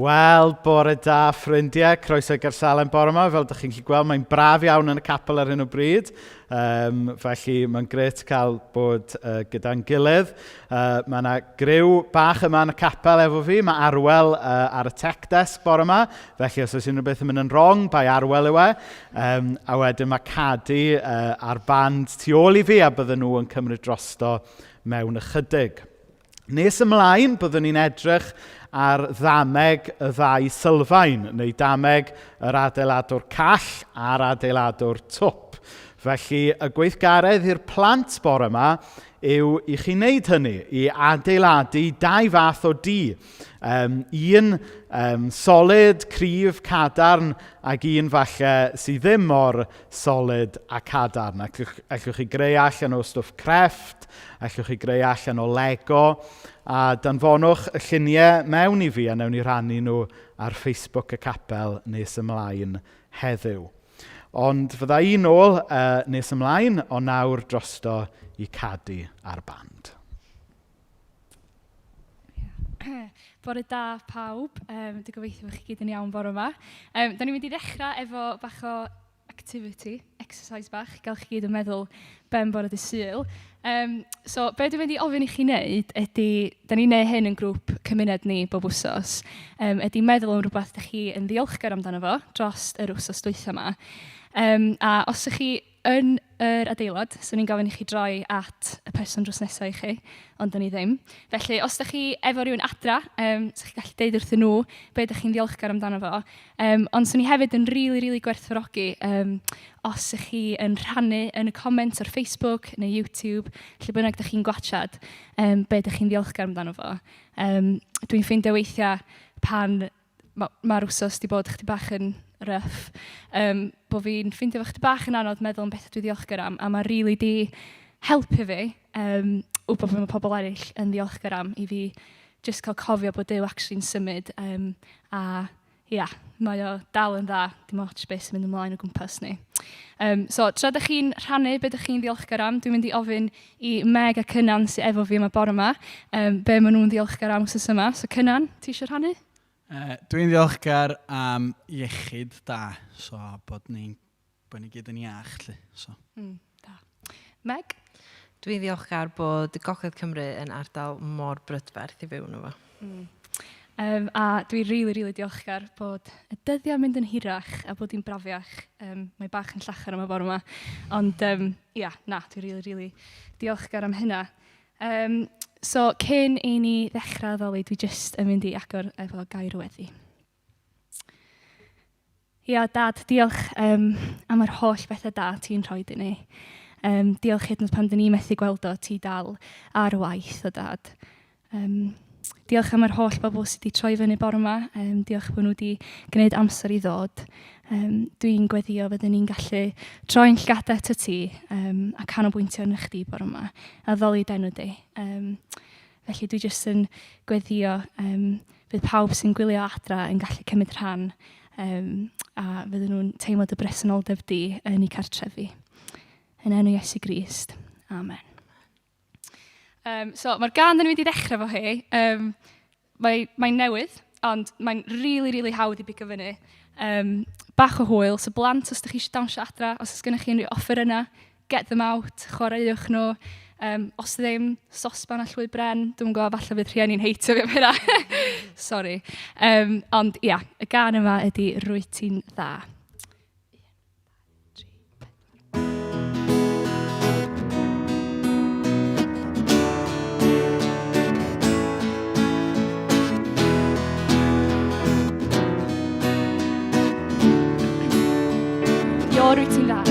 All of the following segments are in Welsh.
Wel, bore da, ffrindiau, croeso Gersalen bore yma. Fel ydych chi'n gallu gweld, mae'n braf iawn yn y capel ar hyn o bryd. Felly, mae'n gret cael bod gyda'n gilydd. Mae yna griw bach yma yn y capel efo fi. Mae Arwel ar y tech desk bore yma. Felly, os oes unrhyw beth yn mynd yn wrong, bai Arwel yw e. A wedyn mae Cadi a'r band tu ôl i fi, a bydden nhw yn cymryd drosto mewn ychydig. Nes ymlaen, byddwn ni'n edrych ar Dameg y ddwy sylfaen, neu Dameg yr adeiladwr call a'r adeiladwr twp. Felly, y gweithgaredd i'r plant bore yma yw i chi wneud hynny, i adeiladu dau fath o dŷ. Un solid, cryf, cadarn, ac un falle sydd ddim mor solid a cadarn. Allwch chi greu allan o stwff crefft, allwch chi greu allan o Lego, a danfonwch y lluniau mewn i fi a newn ni rannu nhw ar Facebook y capel nes ymlaen heddiw. Ond fydda i nôl nes ymlaen, o nawr drosto i Cadi a'r band. Bore da pawb, dwi'n gobeithio bod chi gyd yn iawn bore yma. Da ni'n mynd i ddechrau efo bach o activity, exercise bach, gael chi gyd yn meddwl ben bore dy Sul. So, be dwi'n mynd i ofyn i chi wneud ydy, da ni'n neud hyn yn grŵp cymuned ni bob wsos, ydy meddwl am rhywbeth da chi yn ddiolchgar amdano fo dros yr wsos dwytha yma. A os ydych chi yn yr adeilad, so ni'n gofyn i chi droi at y person dros nesaf i chi, ond da ni ddim. Felly, os ydych chi efo rhywun adra, so chi'n gallu deud wrthyn nhw be ydych chi'n ddiolchgar amdano fo. Ond so ni hefyd yn rili gwerthfawrogi os ydych chi yn rhannu yn y comments ar Facebook neu YouTube, lle bynnag ydych chi'n gwachad, be ydych chi'n ddiolchgar amdano fo. Dwi'n ffeindio weithiau pan mae'r wsos di bod chdi bach yn rough, bod fi'n ffeindio fo chdi bach yn anodd meddwl am beth dwi ddiolchgar am, a mae rili di helpu fi wybod bod mae pobl eraill yn ddiolchgar am i fi just cael cofio bod Duw actually'n symud, a mae o dal yn dda, dim ots beth sy'n mynd ymlaen o gwmpas ni. So, tra ydych chi'n rhannu beth ydych chi'n ddiolchgar am, dwi'n mynd i ofyn i Meg a Cynan sydd efo fi yma bore yma, be maen nhw'n ddiolchgar am wsos yma. So, Cynan, ti eisiau rhannu? Dwi'n ddiolchgar am iechyd da, so bod ni gyd yn iach. So. Da. Meg? Dwi'n ddiolchgar bod y Gogledd Cymru yn ardal mor brydferth i fewn o fo. A dwi'n rili diolchgar bod y dyddiau'n mynd yn hirach a bod hi'n brafiach. Mae bach yn llachar yma bore yma. Ond dwi'n rili diolchgar am hynna. So, cyn i ni ddechrau ddoli, dwi jyst yn mynd i agor efo gair weddi. Dad, diolch am yr holl bethau da ti'n rhoi i ni. Diolch hyd yn oed pan dyn ni methu gweld o ti dal ar waith o dad. Diolch am yr holl bobl sydd wedi troi fyny bore yma. Diolch bod nhw wedi gwneud amser i ddod. Dwi'n gweddio fydden ni'n gallu troi'n llgada at y ti a canolbwyntio yn chdi bore yma a ddoli denw di. Felly dwi jyst yn gweddio fydd pawb sy'n gwylio adra yn gallu cymryd rhan a fydden nhw'n teimlo dy bresenoldeb di yn eu cartrefi. Yn enw Iesu Grist. Amen. So, mae'r gan yn mynd i ddechrau fo hi. Mae'n newydd, ond mae'n rili hawdd i bigo fyny. Bach o hwyl, so blant os ydych chi eisiau dawnsio adra, os ydych gennych chi unrhyw offer yna, get them out, chwaraewch nhw. Os ddim, sosban a Llwyd bren, dwi'n gwybod falle fydd rhieni'n heitio fi am hynna. Sorry. Ond y gan yma ydy Rwyt ti'n dda. Rwyt ti'n dda.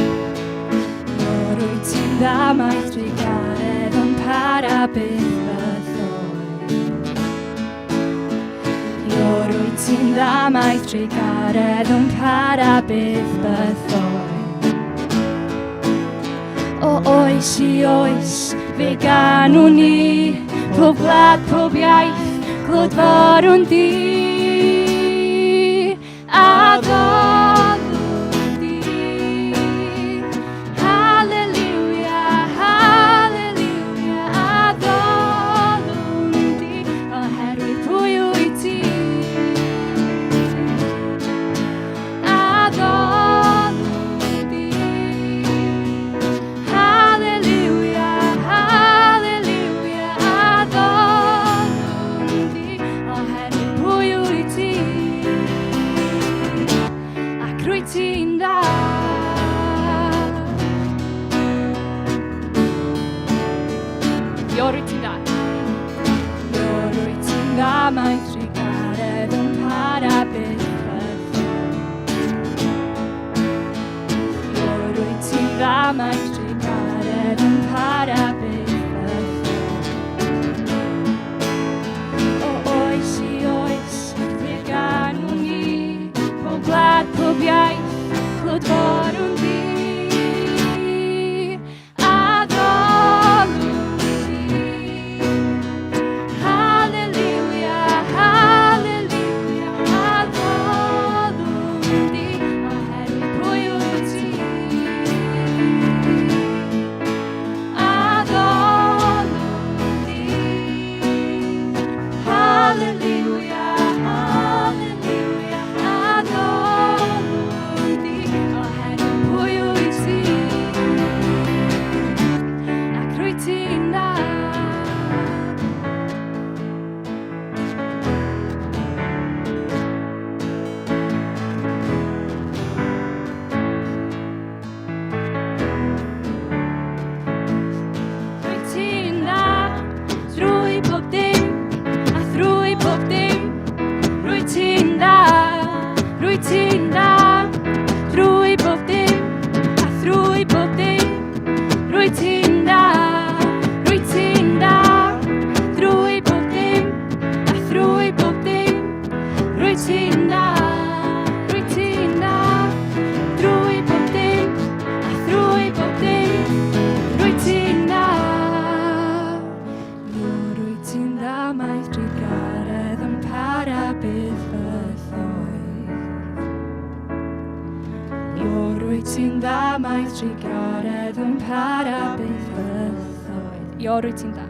Rwyt ti'n dda, mae trigaredd yn para byth bythoedd. Rwyt ti'n dda, mae trigaredd yn para byth bythoedd. O oes i oes, fe ganw ni, pob gwlad, pob iaith, glodforwn di. A mae trigaredd yn para byth rwyt ti'n dda mae trigaredd yn para byth o oes i oes fydd gan ni pob gwlad pob iaith clodforwn di trigaredd yn para byth bythoedd. Rwyt ti'n da.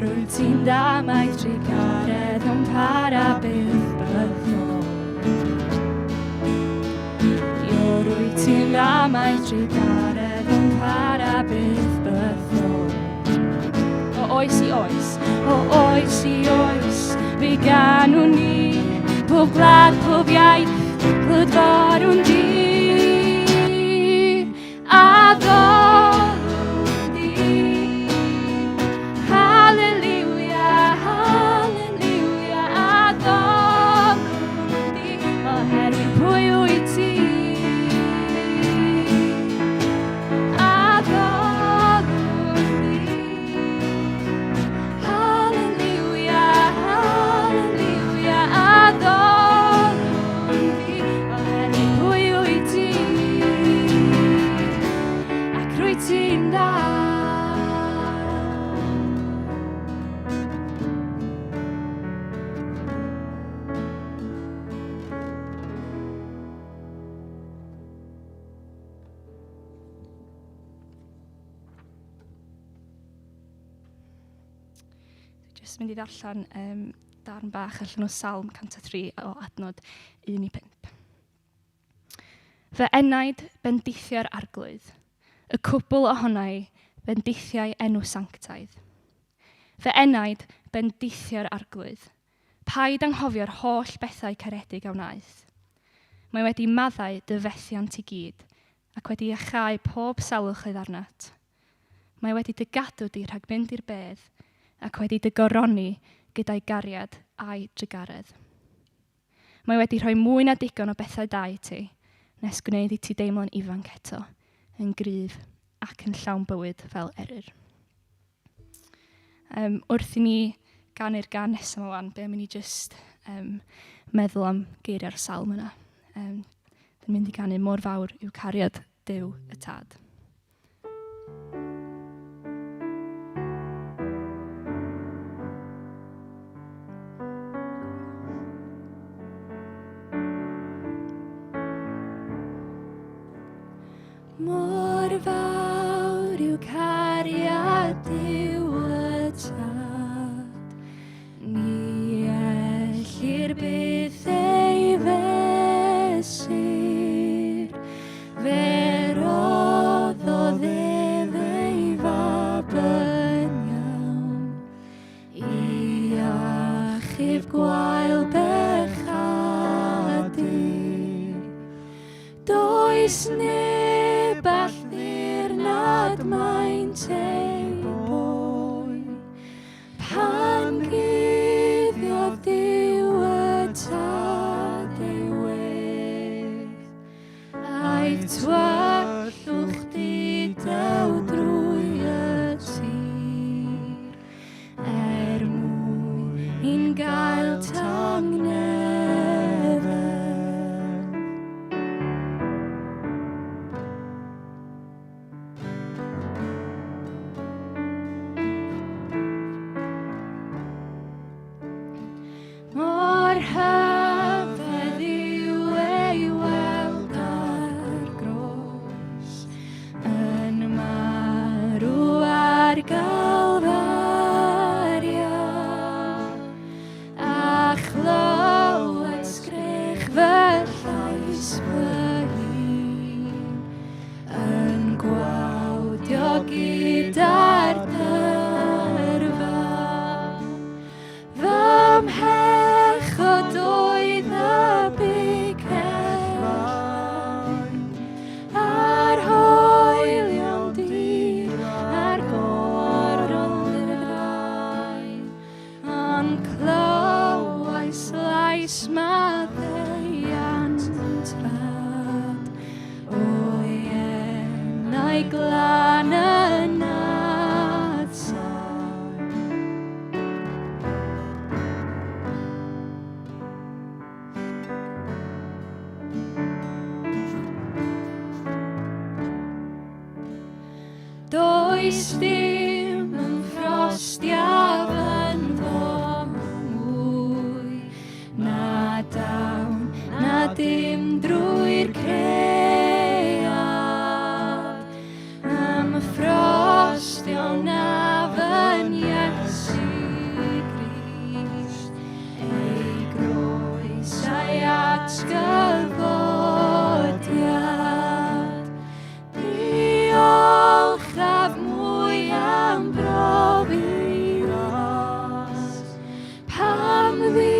Rwyt ti'n da mae trigaredd yn para byth bythoedd. Rwyt ti'n da mae trigaredd yn para byth bythoedd. O oes i oes, o oes i oes, fi gan ni, pob gwlad, pob iaith, clodforwn di. Adolwn di. Hallelujah, hallelujah, adolwn di. Oherwydd pwy wyt ti. Adolwn di. Hallelujah, hallelujah, adolwn di. Oherwydd pwy wyt ti. Ti'n da. Jyst mynd i ddarllen darn bach allan o Salm 103 o adnod 1 i 5. Fy enaid bendithio'r arglwydd. Y cwbl ohonau bendithiau enw sanctaidd. Fy enaid bendithio'r arglwydd. Paid anghofio'r holl bethau caredig a wnaeth. Mae wedi maddau dy fethiant i gyd ac wedi achau pob salwch oedd arnat. Mae wedi dy gadw di rhag mynd i'r bedd ac wedi dy goroni gyda'i gariad a'i drigaredd. Mae wedi rhoi mwy na digon o bethau da i ti nes gwneud i ti deimlo'n ifanc eto. Yn gryf ac yn llawn bywyd fel eryr. Wrth i ni ganu'r gan nesaf yma wan, be am i ni jyst meddwl am geiriau'r salm yna. Dwi'n mynd i ganu mor fawr yw cariad Duw y Tad. Mor fawr yw cariad Duw y Tad, ni ellir byth ei fesur, fe roddodd ef ei fabyn iawn, i achub gwael bechadu. Does neb allur nad maent ei boi, pan Twallwch didaw drwy y tir, mwyn gael tangnefedd. Mor hyfedd yw ei weld ar Groes, yn marw ar Galfaria, a chlywed sgrech fy llais fy hun, yn gwawdio gyda'r dyrfa. Fy mhechod oedd y bigheron, a'r hoelion dir, a'r goron ddrai, ond clywais lais maddeuant rad, o'i enau glan yn adsau. Does dim yn frostiaf yn fo mwy, na dawn, na dim drwy'r cread. Frostio na fy'n Iesu Grist, ei groes a'i atgyfodiad. Diolchaf mwy am brofiad, pam fi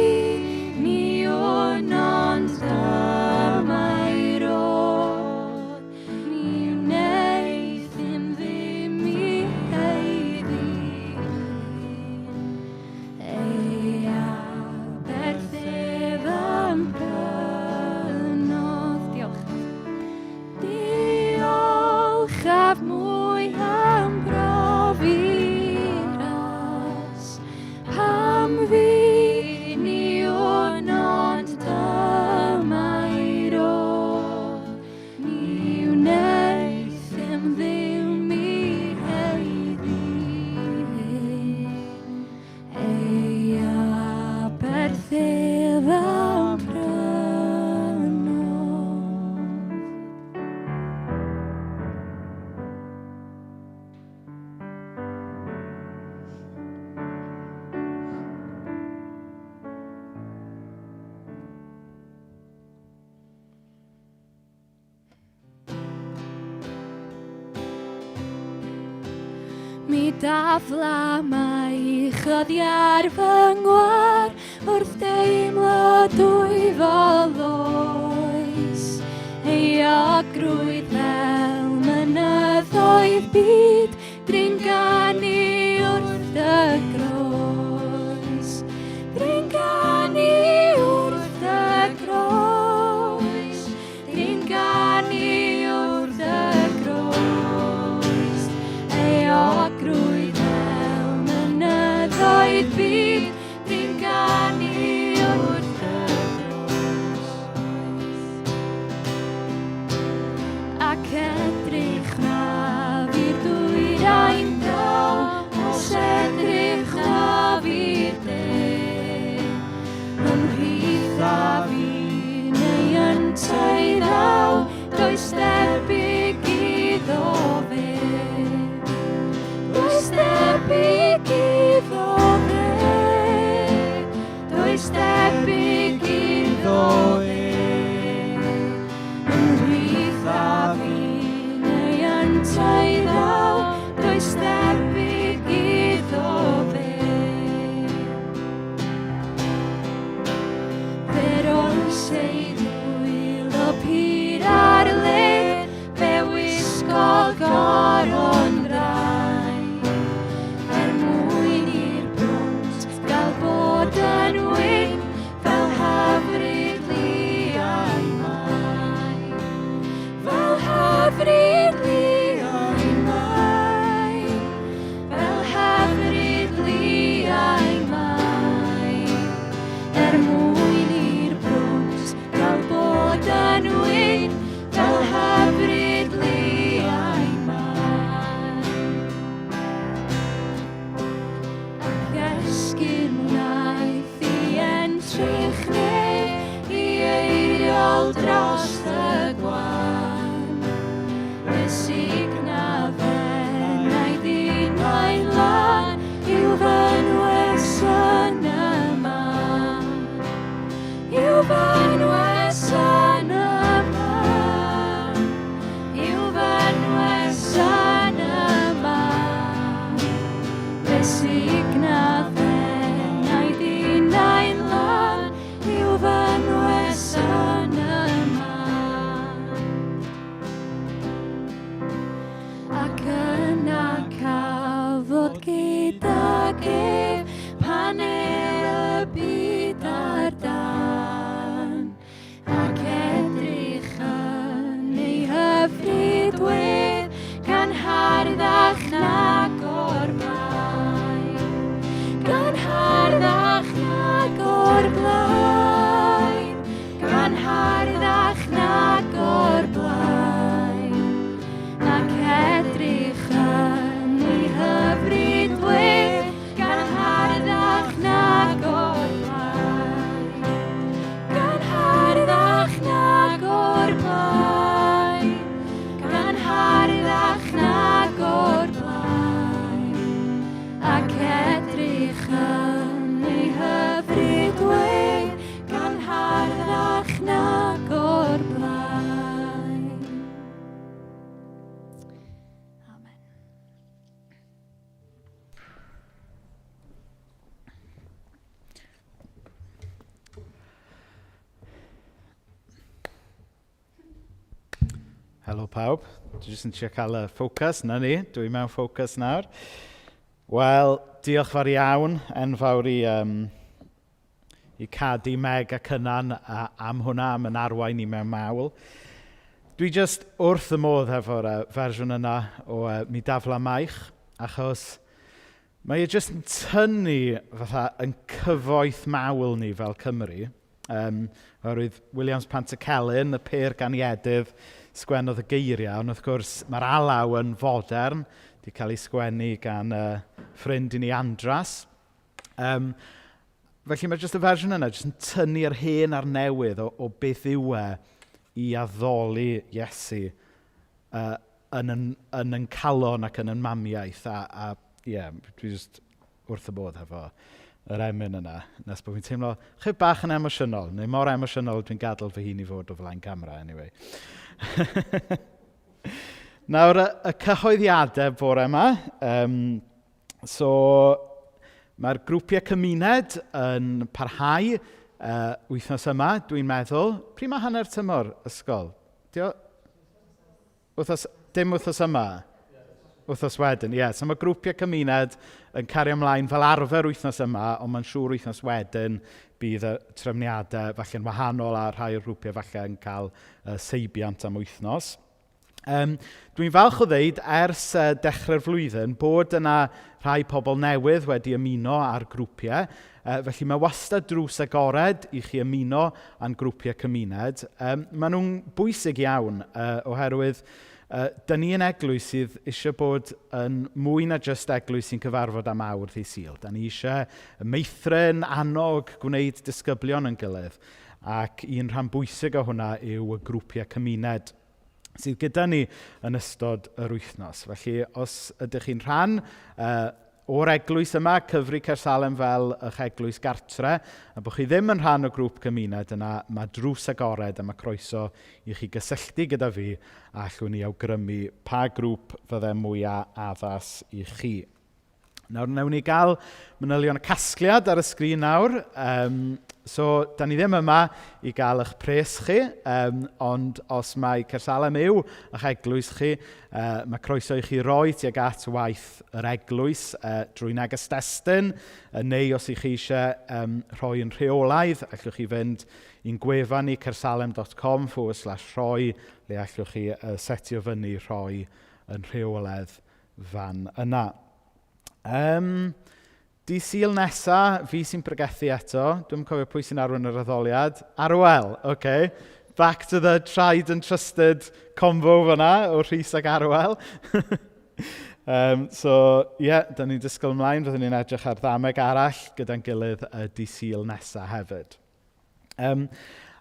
ni o'n ond dymau rod, ni wneud ddim i heiddi. Ei aberthef am brynodd. Diolchaf mwy am brofiad, pam fi ni o'n ond dymau rod, ni wneud ddim i heiddi. Ei aberthef am brynodd. Mi dafla mae choddiar fy ngwar wrth deimlo dwy foloes. Ei ogrwydd fel mynyddoedd byd, dringani wrth y groes. Dringani wrth y groes. Dringani wrth y groes. Ei ogrwydd fel mynyddoedd byd, dringani wrth y groes. Ac edrych na fy'r dwy Helo pawb, dwi jyst yn trio cael y ffocws, na ni, dwi mewn ffocws nawr. Wel, diolch fawr iawn, enfawr i Cadi, Meg a Cynnan am hwnna, am yn arwain i mewn mawl. Dwi jyst wrth y modd efo'r fersiwn yna o mi dafla maich, achos mae e jyst yn tynnu fatha yn cyfoeth mawl ni fel Cymru. Oherwydd Williams Pantycelyn, y pêr ganiedydd, sgwennodd y geiriau, ond wrth gwrs mae'r alaw yn fodern, wedi cael ei sgwennu gan ffrind i ni Andras. Felly mae jyst y fersiwn yna jyst yn tynnu'r hen a'r newydd o beth yw i addoli Iesu yn yn calon ac yn yn mamiaeth. Dwi jyst wrth y bodd efo yr emyn yna, nes bod fi'n teimlo chydig bach yn emosiynol, neu mor emosiynol dwi'n gadael fy hun i fod o flaen camera, anyway. Nawr, y cyhoeddiadau bore yma, so mae'r grwpiau cymuned yn parhau wythnos yma, dwi'n meddwl. Pryd mae hanner tymor ysgol? Dim wythnos yma? Wythnos wedyn, ie. So mae grwpiau cymuned yn cario ymlaen fel arfer wythnos yma, ond mae'n siŵr wythnos wedyn bydd y trefniadau falle'n wahanol a rhai o'r grwpiau falle yn cael seibiant am wythnos. Dwi'n falch o ddeud ers dechrau'r flwyddyn bod yna rhai pobl newydd wedi ymuno ar grwpiau. Felly mae wastad drws agored i chi ymuno a'n grwpiau cymuned. Maen nhw'n bwysig iawn oherwydd da ni yn eglwys sydd eisiau bod yn mwy na jyst eglwys sy'n cyfarfod am awr ddydd Sul. Da ni eisiau meithrin, annog, gwneud disgyblion yn gilydd. Ac un rhan bwysig o hwnna yw y grwpiau cymuned sydd gyda ni yn ystod yr wythnos. Felly, os ydych chi'n rhan o'r eglwys yma, cyfri Cersalem fel eich eglwys gartre, a bod chi ddim yn rhan o grŵp cymuned yna, mae drws agored a mae croeso i chi gysylltu gyda fi a allwn ni awgrymu pa grŵp fydde mwyaf addas i chi. Nawr, newn ni gael manylion y casgliad ar y sgrin nawr. So, da ni ddim yma i gael eich pres chi, ond os mae Cersalem yw eich eglwys chi, mae croeso i chi roi tuag at waith yr eglwys drwy neges destun, neu os ych chi eisiau rhoi yn rheolaidd, allwch chi fynd i'n gwefan ni cersalem.com/rhoi, le allwch chi setio fyny rhoi yn rheolaidd fan yna. Di Sul nesa, fi sy'n pregethu eto. Dwi'n cofio pwy sy'n arwain yr addoliad. Arwel, okay. Back to the tried and trusted combo fyna o Rhys ac Arwel. Da ni'n disgwyl ymlaen, fyddwn ni'n edrych ar ddameg arall gyda'n gilydd y Di Sul nesa hefyd.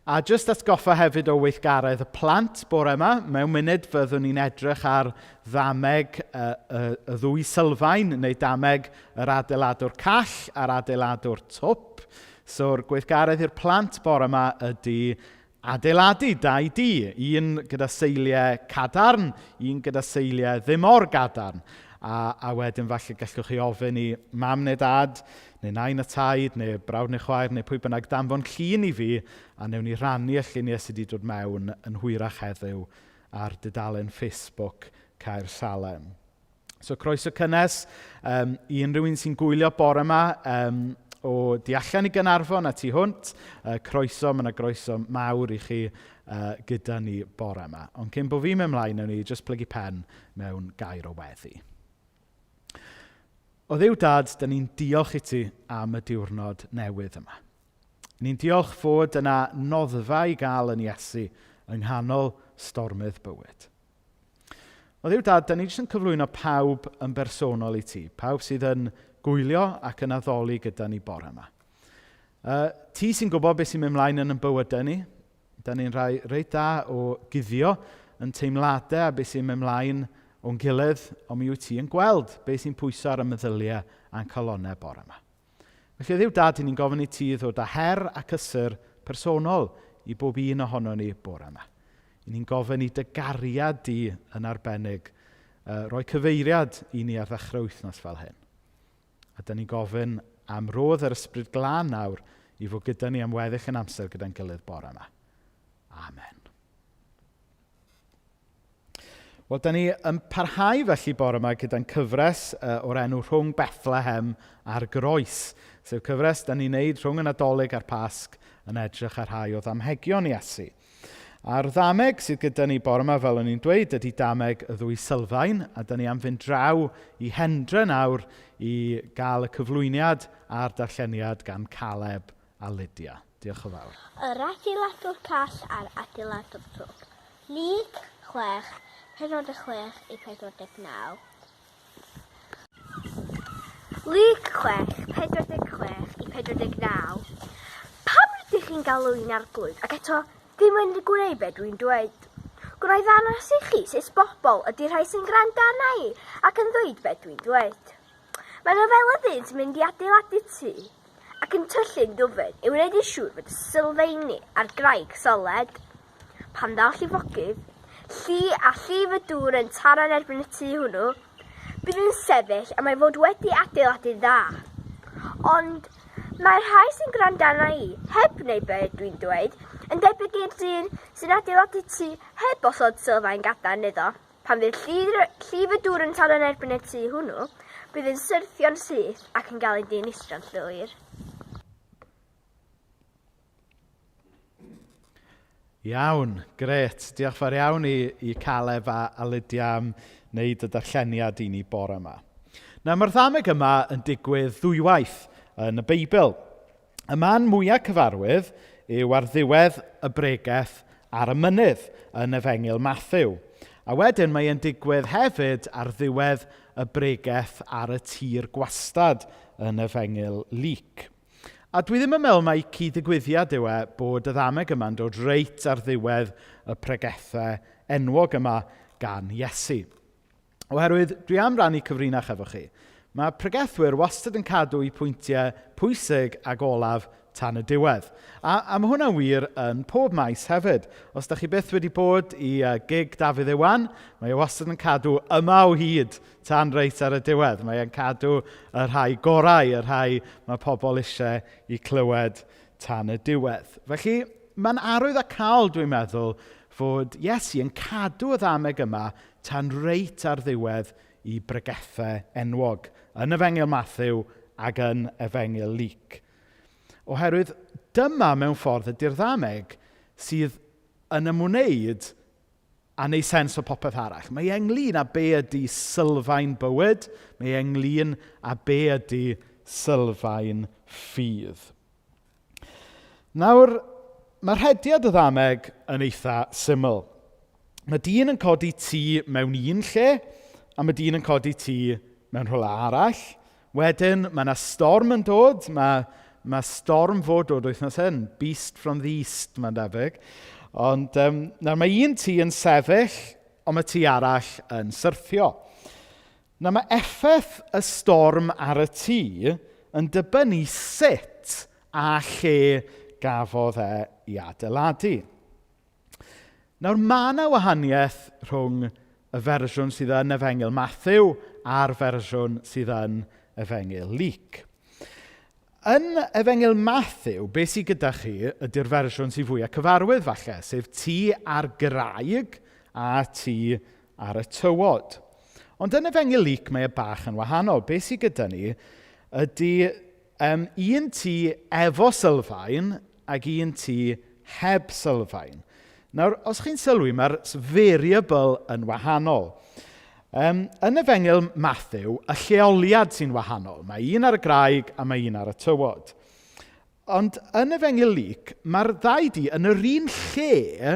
A jyst atgoffa hefyd o weithgaredd y plant bore yma, mewn munud fyddwn ni'n edrych ar ddameg y ddwy sylfaen, neu dameg yr adeiladwr call a'r adeiladwr twp. So'r gweithgaredd i'r plant bore yma ydy adeiladu 2D, un gyda seiliau cadarn, un gyda seiliau ddim o'r gadarn. A wedyn falle gallwch chi ofyn i mam neu dad, neu nain y taid, neu brawd neu chwaer, neu pwy bynnag danfon llun i fi, a newn ni rannu y lluniau sydd wedi dod mewn yn hwyrach heddiw ar dudalen Facebook Caersalem. So croeso cynnes i unrhyw un sy'n gwylio bore yma o di allan i Gaernarfon a tu hwnt. Croeso, mae yna groeso mawr i chi gyda ni bore yma. Ond cyn bod fi'n mynd ymlaen, newn ni jyst plygu pen mewn gair o weddi. O Dduw Dad, da ni'n diolch i ti am y diwrnod newydd yma. Ni'n diolch fod yna noddfa i gael yn Iesu yng nghanol stormydd bywyd. O Dduw Dad, da ni jyst yn cyflwyno pawb yn bersonol i ti, pawb sydd yn gwylio ac yn addoli gyda ni bore yma. Ti sy'n gwybod beth sy'n mynd ymlaen yn bywydau ni. Da ni'n rhai reit da o guddio yn teimladau a beth sy'n mynd ymlaen o'n gilydd, ond mi wyt ti yn gweld beth sy'n pwyso ar y meddyliau a'n calonau bore yma. Felly Dduw Dad, ni'n gofyn i ti ddod â her ac ysur personol i bob un ohono ni bore yma. Ni'n gofyn i dy gariad di yn arbennig, roi cyfeiriad i ni ar ddechrau wythnos fel hyn. A da ni'n gofyn am rodd yr ysbryd glân nawr i fod gyda ni am weddill yn amser gyda'n gilydd bore yma. Amen. Wel, da ni yn parhau felly bore yma gyda'n cyfres o'r enw Rhwng Bethlehem a'r Groes. Sef cyfres da ni'n neud rhwng y Nadolig a'r Pasg yn edrych ar rhai o Damhegion Iesu. A'r Dameg sydd gyda ni bore yma, fel o'n i'n dweud, ydy Dameg y ddwy sylfaen, a da ni am fynd draw i Hendra nawr i gael y cyflwyniad a'r darlleniad gan Caleb a Lydia. Diolch yn fawr. Yr adeiladwr call a'r adeiladwr twg. Lyg 6, 46 i 49. Lyg 6, 46 i 49. Pam rydych chi'n galw'n arglwydd ac eto ddim yn gwneud beth dwi'n dweud? Gwnaeth anas i chi sut bobl ydy rhai sy'n gwrando arna i ac yn dweud beth dwi'n dweud. Mae nhw fel y ddyn sy'n mynd i adeiladu tŷ ac yn tyllu'n dwfyd i wneud yn siŵr bod y sylfaeni a'r graig soled. Pan ddaw llifogydd, llif y dŵr yn taro yn erbyn y tŷ hwnnw, bydd yn sefyll a mae fod wedi adeiladu dda. Ond mae'r rhai sy'n gwrando arna i heb wneud beth dwi'n dweud yn debyg i'r dyn sy'n adeiladu tŷ heb osod sylfaen gadarn iddo. Pan fydd llif y dŵr yn taro yn erbyn y tŷ hwnnw, bydd yn syrthio'n syth ac yn cael ei dinistrio'n llwyr. Iawn, gret. Diolch fawr iawn i Caleb a Lydia am wneud y darlleniad i ni bore yma. Nawr, mae'r Dameg yma yn digwydd ddwywaith yn y Beibl. Y man mwyaf cyfarwydd yw ar ddiwedd y bregaeth ar y mynydd yn Efengil Mathew. A wedyn mae e'n digwydd hefyd ar ddiwedd y bregaeth ar y tir gwastad yn Efengil Luc. A dwi ddim yn meddwl mai cyd-ddigwyddiad yw e bod y Dameg yma'n dod reit ar ddiwedd y pregethau enwog yma gan Iesu. Oherwydd, dwi am rannu cyfrinach efo chi. Mae pregethwyr wastad yn cadw i pwyntiau pwysig ac olaf tan y diwedd. A mae hwnna'n wir yn pob maes hefyd. Os da chi byth wedi bod i gig Dafydd Iwan, mae e wastad yn cadw yma o hyd tan reit ar y diwedd. Mae e'n cadw y rhai gorau, y rhai mae pobl eisiau i clywed tan y diwedd. Felly, mae'n arwydd a cael, dwi'n meddwl, fod Iesu yn cadw y Dameg yma tan reit ar ddiwedd i bregethau enwog yn Efengil Mathew ac yn Efengil Luc. Oherwydd dyma mewn ffordd ydy'r Dameg sydd yn ymwneud a neu sens o popeth arall. Mae ynglyn â be ydy sylfaen bywyd, mae ynglyn â be ydy sylfaen ffydd. Nawr, mae'r hediad y Dameg yn eitha syml. Mae dyn yn codi tŷ mewn un lle, a mae dyn yn codi tŷ mewn rhywle arall. Wedyn, mae yna storm yn dod, Mae storm fod dod wythnos hyn, beast from the east, mae'n debyg. Ond nawr mae un tŷ yn sefyll, ond mae tŷ arall yn syrthio. Nawr mae effaith y storm ar y tŷ yn dibynnu sut a lle gafodd e i adeiladu. Nawr mae yna wahaniaeth rhwng y fersiwn sydd yn Efengil Mathew a'r fersiwn sydd yn Efengil Luc. Yn Efengil Mathew, beth sydd gyda chi ydy'r fersiwn sydd fwyaf cyfarwydd falle, sef tŷ ar graig a tŷ ar y tywod. Ond yn Efengil Luc mae e bach yn wahanol. Beth sydd gyda ni ydy un tŷ efo sylfaen ac un tŷ heb sylfaen. Nawr, os chi'n sylwi, mae'r variable yn wahanol. Yn Efengil Mathew, y lleoliad sy'n wahanol. Mae un ar y graig a mae un ar y tywod. Ond yn Efengil Luc, mae'r ddau di yn yr un lle,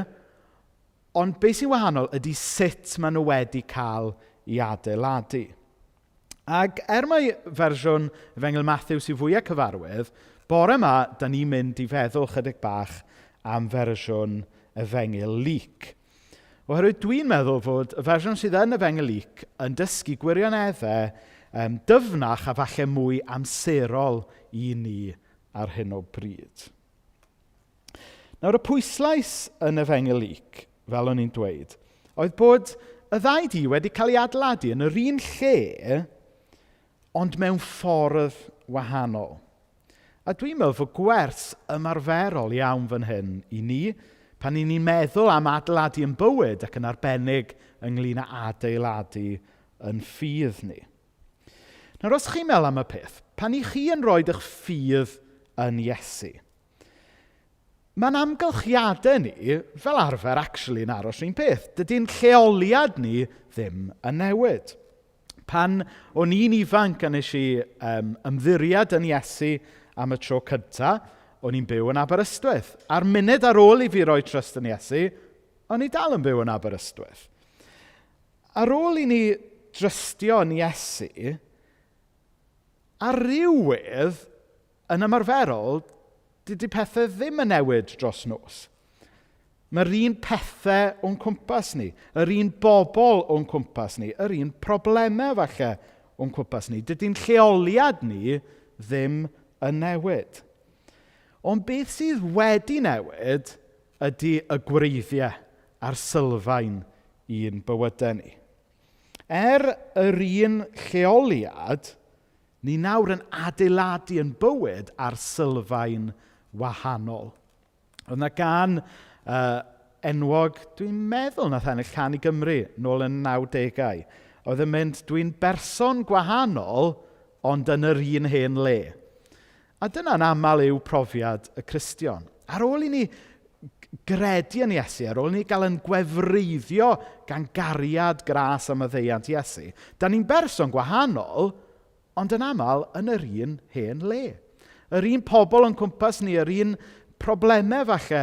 ond beth sy'n wahanol ydy sut maen nhw wedi cael i adeiladu. Ac mai fersiwn Efengil Mathew sy'n fwyaf cyfarwydd, bore yma, da ni'n mynd i feddwl chydig bach am fersiwn Efengil Luc. Oherwydd dwi'n meddwl fod y fersiwn sydd yn Efengil Luc yn dysgu gwirioneddau dyfnach a falle mwy amserol i ni ar hyn o bryd. Nawr, y pwyslais yn Efengil Luc, fel o'n i'n dweud, oedd bod y ddau di wedi cael ei adeiladu yn yr un lle, ond mewn ffordd wahanol. A dwi'n meddwl fod gwers ymarferol iawn fan hyn i ni, pan ni'n meddwl am adeiladu yn bywyd ac yn arbennig ynglyn â adeiladu yn ffydd ni. Nawr, os chi'n meddwl am y peth, pan i chi yn rhoi eich ffydd yn Iesu, mae'n amgylchiadau ni, fel arfer, yn aros un peth. Dydy'n lleoliad ni ddim yn newid. Pan o'n i'n ifanc a nes i ymddiriad yn Iesu am y tro cynta, o'n i'n byw yn Aberystwyth. A'r munud ar ôl i fi roi trust yn Iesu, o'n i dal yn byw yn Aberystwyth. Ar ôl i ni drystio yn Iesu, ar rywydd, yn ymarferol, dydy pethau ddim yn newid dros nos. Mae'r un pethau o'n cwmpas ni, yr un bobl o'n cwmpas ni, yr un problemau falle o'n cwmpas ni. Dydy'n lleoliad ni ddim yn newid. Ond beth sydd wedi newid ydy y gwreiddiau a'r sylfaen i'n bywydau ni. Yr un lleoliad, ni nawr yn adeiladu yn bywyd ar sylfaen wahanol. Oedd na gan enwog, dwi'n meddwl nath ennill Can i Gymru nôl yn 90au. Oedd yn mynd, dwi'n berson gwahanol, ond yn yr un hen le. A dyna'n aml yw profiad y Cristion. Ar ôl i ni gredu yn Iesu, ar ôl i ni gael yn gwefreiddio gan gariad gras am y ddeiant Iesu, da ni'n berson gwahanol, ond yn aml yn yr un hen le. Yr un pobl yn cwmpas ni, yr un problemau falle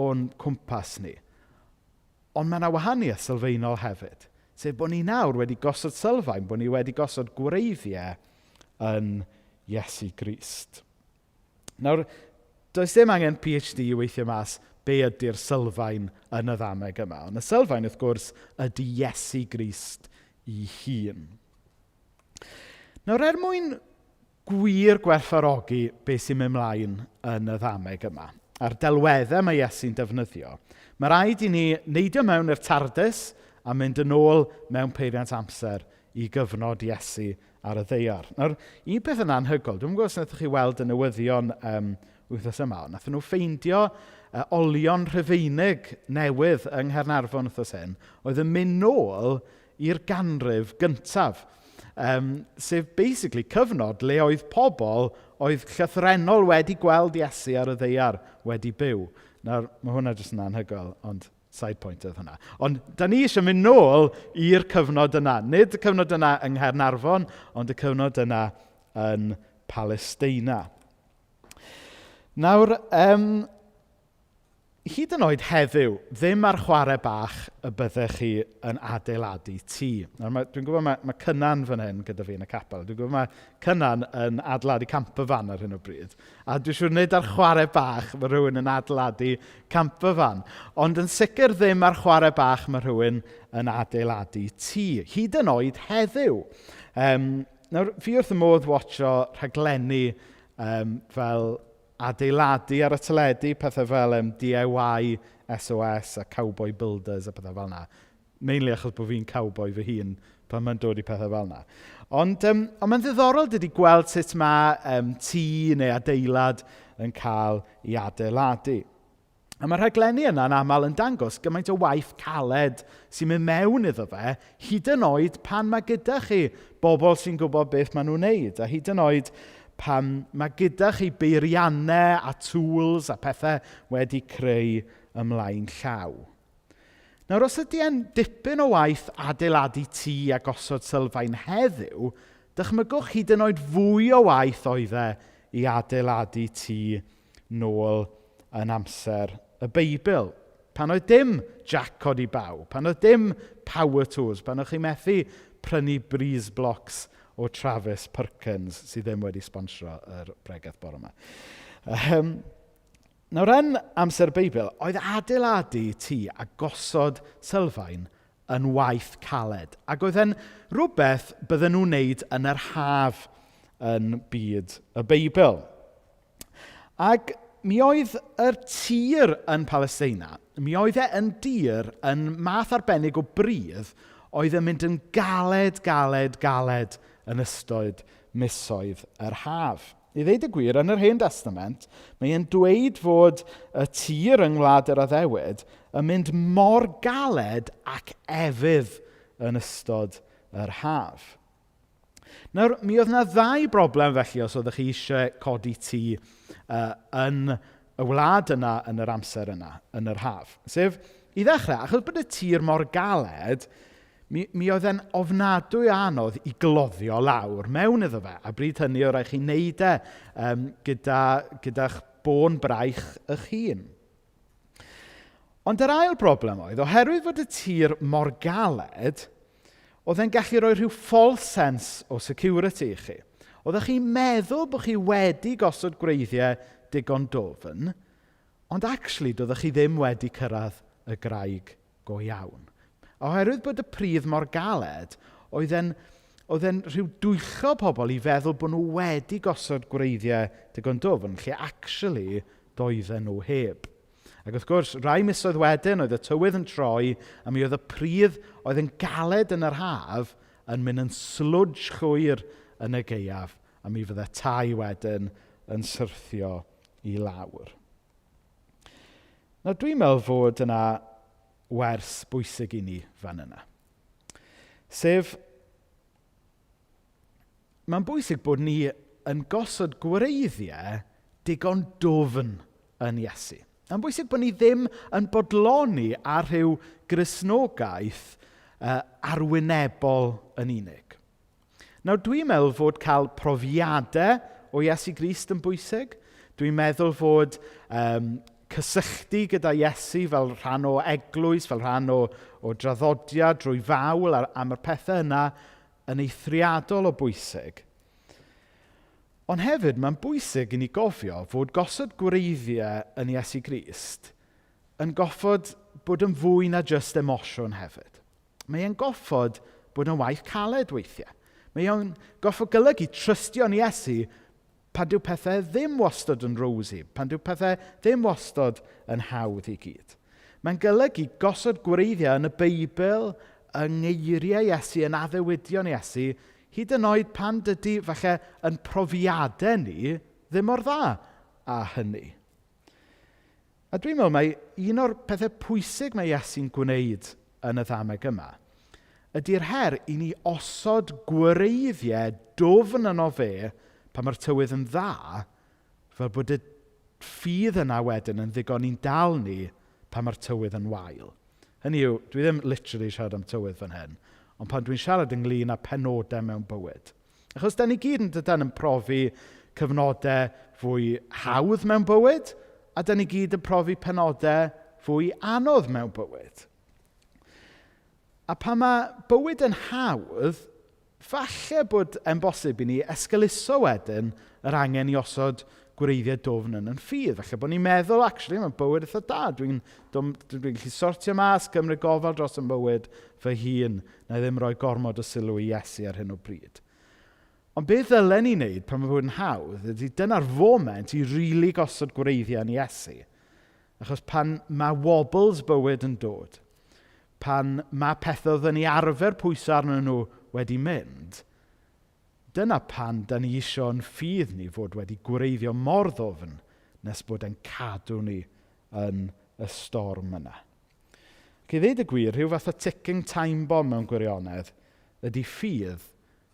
o'n cwmpas ni. Ond mae yna wahaniaeth sylfaenol hefyd. Sef bod ni nawr wedi gosod sylfaen, bod ni wedi gosod gwreiddiau yn Iesu Grist. Nawr, does dim angen PhD i weithio mas be ydy'r sylfaen yn y ddameg yma. Ond y sylfaen, wrth gwrs, ydy Iesu Grist ei hun. Nawr, mwyn gwir gwerthfawrogi beth sy'n mynd mlaen yn y ddameg yma, a'r delweddau mae Iesu'n defnyddio, mae rhaid i ni neidio mewn i'r tardys a mynd yn ôl mewn peiriant amser i gyfnod Iesu ar y ddaear. Nawr, un peth yn anhygoel, dwi'n gwybod os wnaethoch chi weld y newyddion wythnos yma, nathon nhw ffeindio olion Rhufeinig newydd yng Nghaernarfon wythnos hyn, oedd yn mynd nôl i'r ganrif gyntaf. Sef basically cyfnod le oedd pobl oedd llythrenol wedi gweld Iesu ar y ddaear wedi byw. Nawr, mae hwnna jyst yn anhygoel, ond side point oedd hwnna. Ond da ni eisiau mynd nôl i'r cyfnod yna. Nid y cyfnod yna yng Nghaernarfon, ond y cyfnod yna yn Palestina. Nawr, hyd yn oed heddiw, ddim ar chwarae bach y byddech chi yn adeiladu tŷ. Dwi'n gwybod mae Cynan fan hyn gyda fi yn y capel. Dwi'n gwybod mae Cynan yn adeiladu campervan ar hyn o bryd. A dwi'n siŵr nid ar chwarae bach mae rhywun yn adeiladu campervan. Ond yn sicr ddim ar chwarae bach mae rhywun yn adeiladu tŷ. Hyd yn oed heddiw. Nawr, fi wrth y modd watcho rhaglenni fel adeiladu ar y teledu, pethau fel DIY, SOS a Cowboy Builders a pethau fel yna. Mainly achos bod fi'n cowboy fy hun pan mae'n dod i pethau fel yna. Ond mae'n ddiddorol dydy gweld sut mae tŷ neu adeilad yn cael ei adeiladu. A mae'r rhaglenni yna'n aml yn dangos gymaint o waith caled sy'n mynd mewn iddo fe, hyd yn oed pan mae gyda chi bobl sy'n gwybod beth maen nhw'n wneud, a hyd yn oed pan mae gyda chi beiriannau a tools a pethau wedi creu ymlaen llaw. Nawr, os ydy e'n dipyn o waith adeiladu tŷ a gosod sylfaen heddiw, dychmygwch hyd yn oed fwy o waith oedd e i adeiladu tŷ nôl yn amser y Beibl. Pan oedd dim jacod i baw, pan oedd dim power tools, pan oedd chi methu prynu breeze blocks o Travis Perkins, sydd ddim wedi sponsro yr bregaeth bore yma. Nawr, yn amser Beibl, oedd adeiladu tŷ a gosod sylfaen yn waith caled. Ac oedd e'n rhywbeth bydden nhw'n wneud yn yr haf yn byd y Beibl. Ac mi oedd yr tir yn Palestina, mi oedd e yn dir yn math arbennig o bridd, oedd yn mynd yn galed yn ystod misoedd yr haf. I ddeud y gwir, yn yr Hen Testament, mae e'n dweud fod y tir yng Ngwlad yr Addewid yn mynd mor galed ac efydd yn ystod yr haf. Nawr, mi oedd yna ddau broblem felly os oeddech chi eisiau codi tŷ yn y wlad yna yn yr amser yna, yn yr haf. Sef, i ddechrau, achos bod y tir mor galed, mi oedd e'n ofnadwy anodd i gloddio lawr mewn iddo fe. A bryd hynny o rai chi wneud gyda'ch bôn braich eich hun. Ond yr ail broblem oedd, oherwydd fod y tir mor galed, oedd e'n gallu rhoi rhyw false sense o security i chi. Oeddech chi'n meddwl bod chi wedi gosod gwreiddiau digon dofn, ond actually doeddech chi ddim wedi cyrraedd y graig go iawn. Oherwydd bod y pridd mor galed, oedd e'n rhyw dwycho pobl i feddwl bod nhw wedi gosod gwreiddiau digon dofn, lle actually doedden nhw heb. Ac wrth gwrs, rai misoedd wedyn, oedd y tywydd yn troi, a mi oedd y pridd oedd yn galed yn yr haf yn mynd yn slwdge chwyr yn y gaeaf, a mi fydde tai wedyn yn syrthio i lawr. Nawr, dwi'n meddwl fod yna wers bwysig i ni fan yna. Sef, mae'n bwysig bod ni yn gosod gwreiddiau digon dofn yn Iesu. Mae'n bwysig bod ni ddim yn bodloni ar rhyw Gristnogaeth arwynebol yn unig. Nawr, dwi'n meddwl fod cael profiadau o Iesu Grist yn bwysig. Dwi'n meddwl fod cysylltu gyda Iesu fel rhan o eglwys, fel rhan o draddodiad drwy fawl am y pethau yna yn eithriadol o bwysig. Ond hefyd, mae'n bwysig i ni gofio fod gosod gwreiddiau yn Iesu Grist yn goffod bod yn fwy na just emosiwn hefyd. Mae e'n goffod bod yn waith caled weithiau. Mae e'n goffod golygu trystio'n Iesu pan dyw pethau ddim wastod yn rosy, pan dyw pethau ddim wastod yn hawdd i gyd. Mae'n golygu gosod gwreiddiau yn y Beibl, yng ngeiriau Iesu, yn addewidion Iesu, hyd yn oed pan dydy falle yn profiadau ni ddim mor dda â hynny. A dwi'n meddwl mai un o'r pethau pwysig mae Iesu'n gwneud yn y Dameg yma ydy'r her i ni osod gwreiddiau dofn yno fe pan mae'r tywydd yn dda, fel bod y ffydd yna wedyn yn ddigon i'n dal ni pan mae'r tywydd yn wael. Hynny yw, dwi ddim literally siarad am tywydd fan hyn, ond pan dwi'n siarad ynglyn â penodau mewn bywyd. Achos da ni gyd yn dydyn yn profi cyfnodau fwy hawdd mewn bywyd, a da ni gyd yn profi penodau fwy anodd mewn bywyd. A pan mae bywyd yn hawdd, falle bod e'n bosib i ni esgeluso wedyn yr angen i osod gwreiddiau dofn yn ffydd. Falle bod ni'n meddwl, actually, mae'n bywyd eitha da. Dwi'n gallu sortio mas, cymryd gofal dros y bywyd fy hun, na ddim rhoi gormod o sylw i Iesu ar hyn o bryd. Ond beth ddylen ni wneud pan mae bod yn hawdd, ydy dyna'r foment i rili gosod gwreiddiau yn Iesu. Achos pan mae wobbles bywyd yn dod, pan mae pethau oedden ni arfer pwyso arnyn nhw wedi mynd, dyna pan da ni eisiau'n ffydd ni fod wedi gwreiddio mor ddofn nes bod e'n cadw ni yn y storm yna. Ac i ddweud y gwir, rhyw fath o ticking time bomb mewn gwirionedd ydy ffydd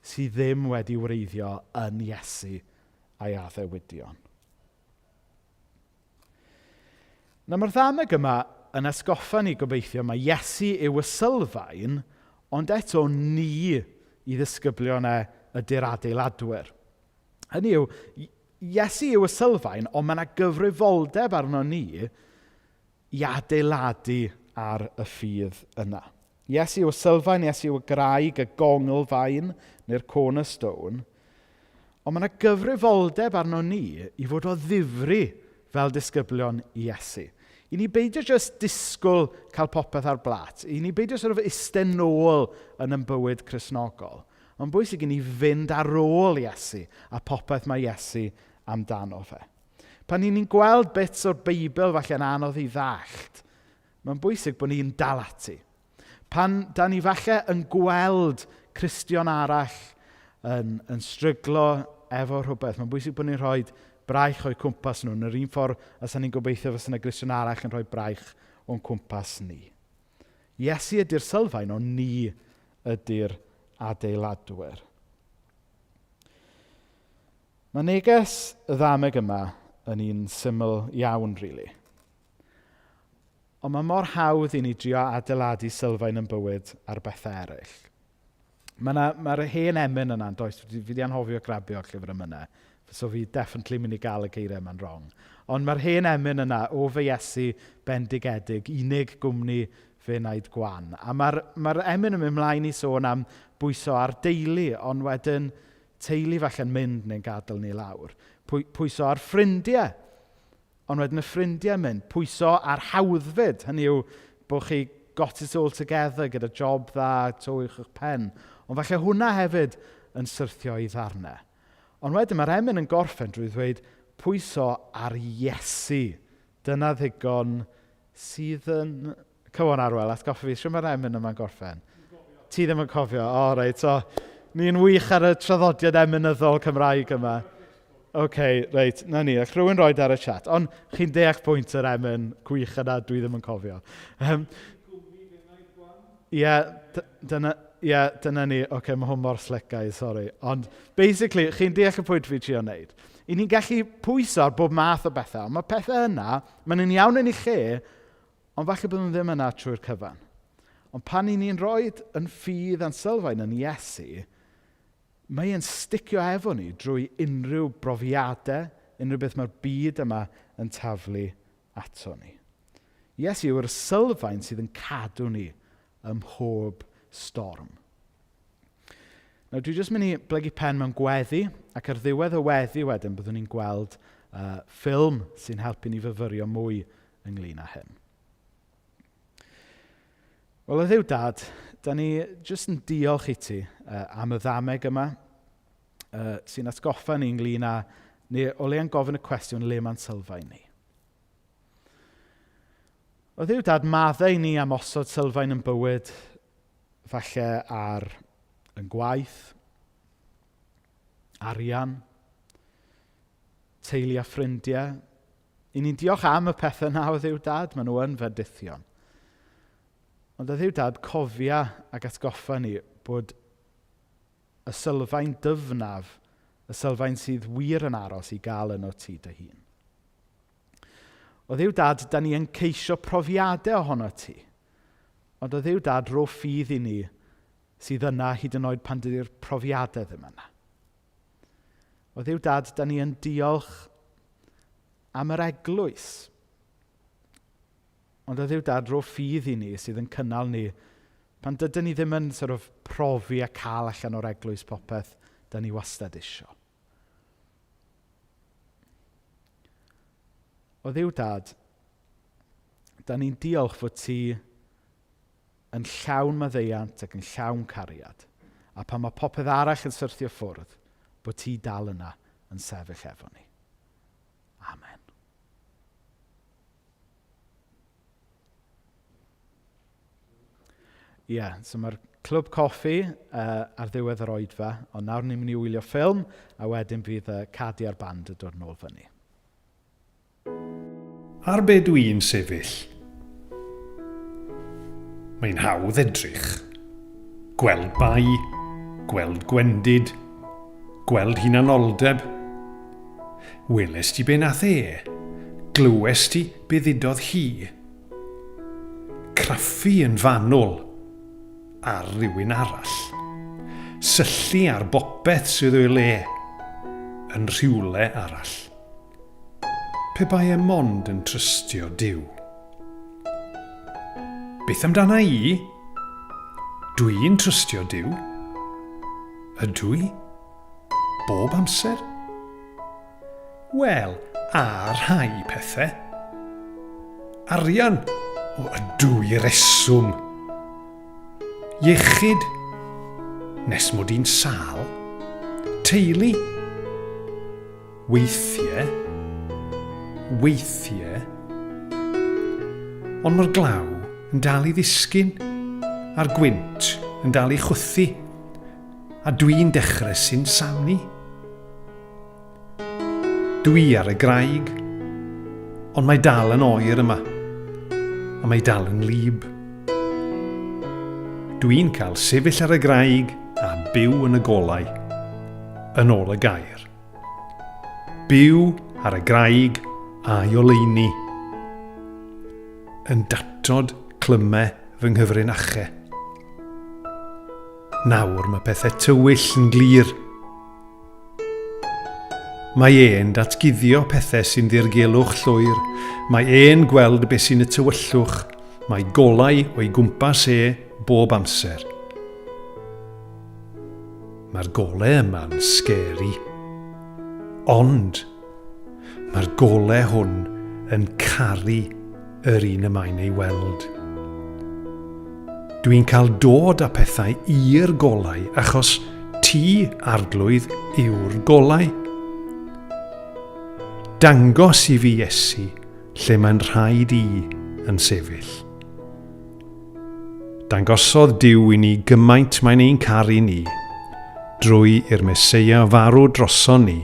sydd ddim wedi wreiddio yn Iesu a'i addewidion. Na mae'r Dameg yma yn esgoffa ni gobeithio mae Iesu yw y sylfaen, ond eto ni i ddisgyblion ydy'r adeiladwyr. Hynny yw, Iesu yw y sylfaen, ond mae yna gyfrifoldeb arno ni i adeiladu ar y ffydd yna. Iesu yw y sylfaen, Iesu yw y graig, y gongl faen, neu'r cornerstone, ond mae yna gyfrifoldeb arno ni i fod o ddifri fel disgyblion Iesu. I ni beidio just disgwyl cael popeth ar blat. I ni beidio sort of isten nôl yn bywyd Cristnogol. Mae'n bwysig i ni fynd ar ôl Iesu a popeth mae Iesu amdano fe. Pan ni'n gweld bits o'r Beibl falle'n anodd i ddallt, mae'n bwysig bod ni'n dal ati. Pan da ni falle yn gweld Cristion arall yn stryglo efo rhywbeth. Mae'n bwysig bod ni'n rhoi braich o'i cwmpas nhw. Yn yr un ffordd as ni'n gobeithio fos yna Gristio'n arall yn rhoi braich o'n cwmpas ni. Iesu ydy'r sylfaen, ond ni ydy'r adeiladwyr. Mae neges y ddameg yma yn un syml iawn, rili. Ond mae mor hawdd i ni drio adeiladu sylfaen yn bywyd ar bethau eraill. Mae'r hen emyn yna, does, fi di anhofio grabio llyfr yma, so fi definitely mynd i gael y geiriau yma'n wrong. Ond mae'r hen emyn yna o fy Iesu bendigedig, unig gwmni fe wnaid gwan. A mae'r emyn yn mynd mlaen i sôn am bwyso ar deulu, ond wedyn teulu falle'n mynd neu'n gadael ni lawr. Pwyso ar ffrindiau, ond wedyn y ffrindiau mynd. Pwyso ar hawddfyd, hynny yw bod chi got it all together gyda job dda, tywych eich pen. Ond falle hwnna hefyd yn syrthio i ddarnau. Ond wedyn mae'r emyn yn gorffen drwy ddweud pwyso ar Iesu. Dyna ddigon sydd yn... Come on Arwel, atgoffa fi, sy'n mae'r emyn yma'n gorffen? Ti ddim yn cofio, reit, so ni'n wych ar y traddodiad emynyddol Cymraeg yma. Reit, na ni, ac rhywun roed ar y chat. Ond chi'n deall pwynt yr emyn gwych yna, dwi ddim yn cofio. Dyna ni. Mae hwn mor slick, guys, sorry. Ond, basically, chi'n deall y pwynt fi trio wneud. I ni'n gallu pwyso ar bob math o bethau. Ond mae pethau yna, maen nhw'n iawn yn ei lle, ond falle bod nhw ddim yna trwy'r cyfan. Ond pan ni'n rhoi yn ffydd a'n sylfaen yn Iesu, mae e'n sticio efo ni drwy unrhyw brofiadau, unrhyw beth mae'r byd yma yn taflu ato ni. Iesu yw'r sylfaen sydd yn cadw ni ym mhob storm. Nawr, dwi jyst mynd i blygu pen mewn gweddi, ac ar ddiwedd y weddi wedyn byddwn ni'n gweld ffilm sy'n helpu ni fyfyrio mwy ynglyn â hyn. Wel, o Dduw Dad, da ni jyst yn diolch i ti am y ddameg yma sy'n atgoffa ni ynglyn â, neu o le yn gofyn y cwestiwn le mae'n sylfaen ni. O Dduw Dad, maddau ni am osod sylfaen yn bywyd falle ar yn gwaith, arian, teulu a ffrindiau. I ni'n diolch am y pethau yna o Dduw Dad, maen nhw yn fedithion. Ond o Dduw Dad, cofia ac atgoffa ni bod y sylfaen dyfnaf, y sylfaen sydd wir yn aros i gael yn o ti dy hun. O Dduw Dad, da ni yn ceisio profiadau ohono ti. Ond o Dduw Dad, ro ffydd i ni sydd yna hyd yn oed pan dydy'r profiadau ddim yna. O Dduw Dad, da ni yn diolch am yr eglwys. Ond o Dduw Dad, ro ffydd i ni sydd yn cynnal ni pan dydyn ni ddim yn profi a cael allan o'r eglwys popeth da ni wastad isio. O Dduw Dad, da ni'n diolch fod ti yn llawn maddeuant ac yn llawn cariad. A pan mae popeth arall yn syrthio ffwrdd, bod ti dal yna yn sefyll efo ni. Amen. So mae'r clwb coffi ar ddiwedd yr Oedfa, ond nawr ni'n mynd i wylio ffilm, a wedyn bydd Cadi a'r band yn dod nôl fyny. Ar be dwi'n sefyll? Mae'n hawdd edrych. Gweld bai, gweld gwendid, gweld hunanoldeb. Weles ti be nath glywes ti be ddudodd hi. Craffu yn fanwl ar rywun arall. Syllu ar bopeth sydd o'i le yn rhywle arall. Pe bai e mond yn trystio Duw. Beth amdana i? Dwi'n trystio Duw. Ydw i? Bob amser? Wel, ar rhai pethau. Arian, ydw i reswm. Iechyd, nes mod i'n sal. Teulu, weithiau. Ond mae'r glaw yn dal i ddisgyn, a'r gwynt yn dal i chwthu, a dwi'n dechrau sy'n sawni. Dwi ar y graig, ond mae dal yn oer yma, a mae dal yn lib. Dwi'n cael sefyll ar y graig a byw yn y golau, yn ôl y gair. Byw ar y graig a'i oleuni, yn datod clymau fy nghyfrinachau. Nawr mae pethau tywyll yn glir. Mae e'n datguddio pethau sy'n ddirgelwch llwyr. Mae e'n gweld beth sy'n y tywyllwch. Mae golau o'i gwmpas bob amser. Mae'r golau yma'n scary. Ond mae'r golau hwn yn caru yr un y mae'n ei weld. Dwi'n cael dod â pethau i'r golau achos ti, arglwydd, yw'r golau. Dangos i fi Iesu lle mae'n rhaid i yn sefyll. Dangosodd Duw i ni gymaint mae'n ein caru ni drwy i'r Meseia farw droson ni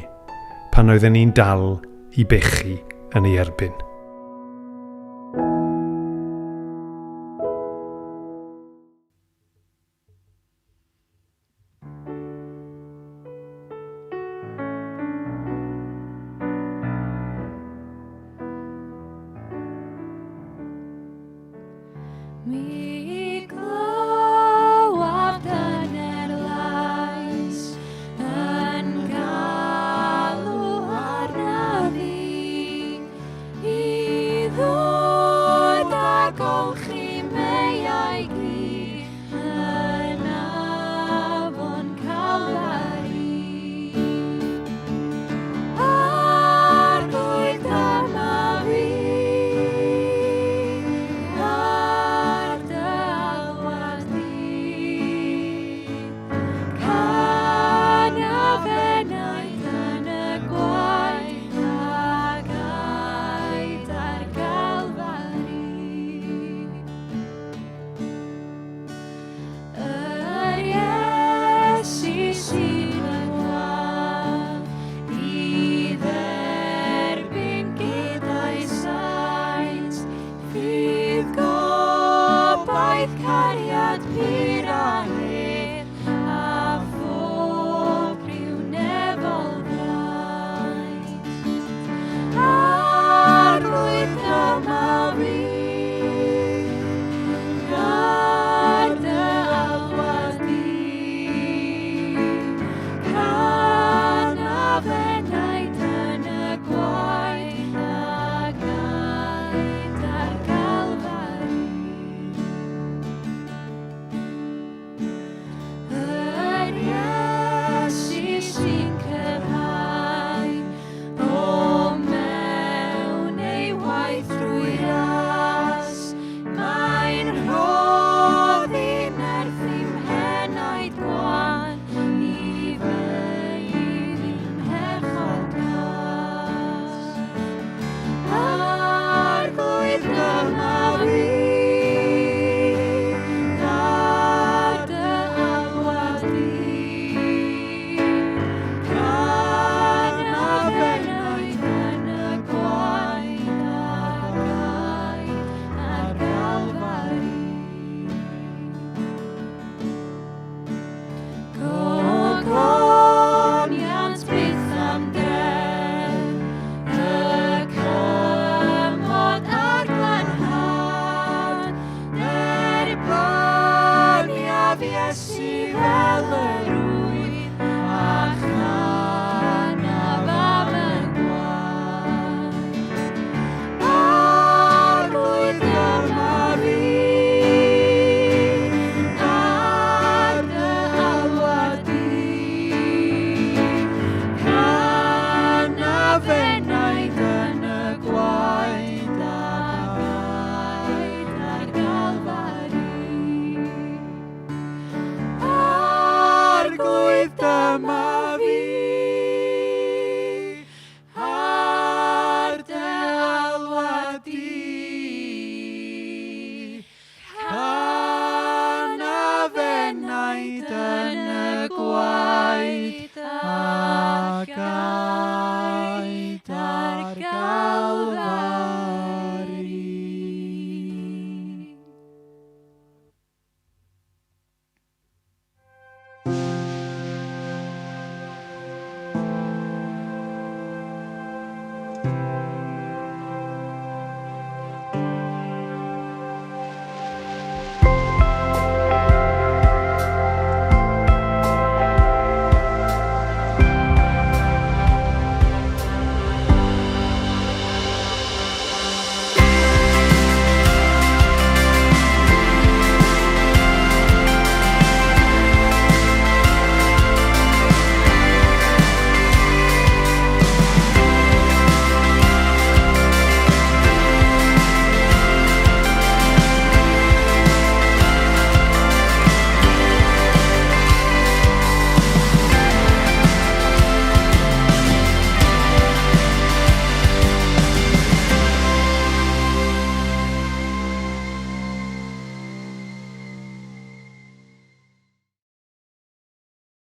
pan oedden ni'n dal i bechu yn ei erbyn. Mi glywaf dyner lais yn galw arna fi i ddod â golchi meiau gi yn afon Calvary. Arglwydd dyma fi. Iesu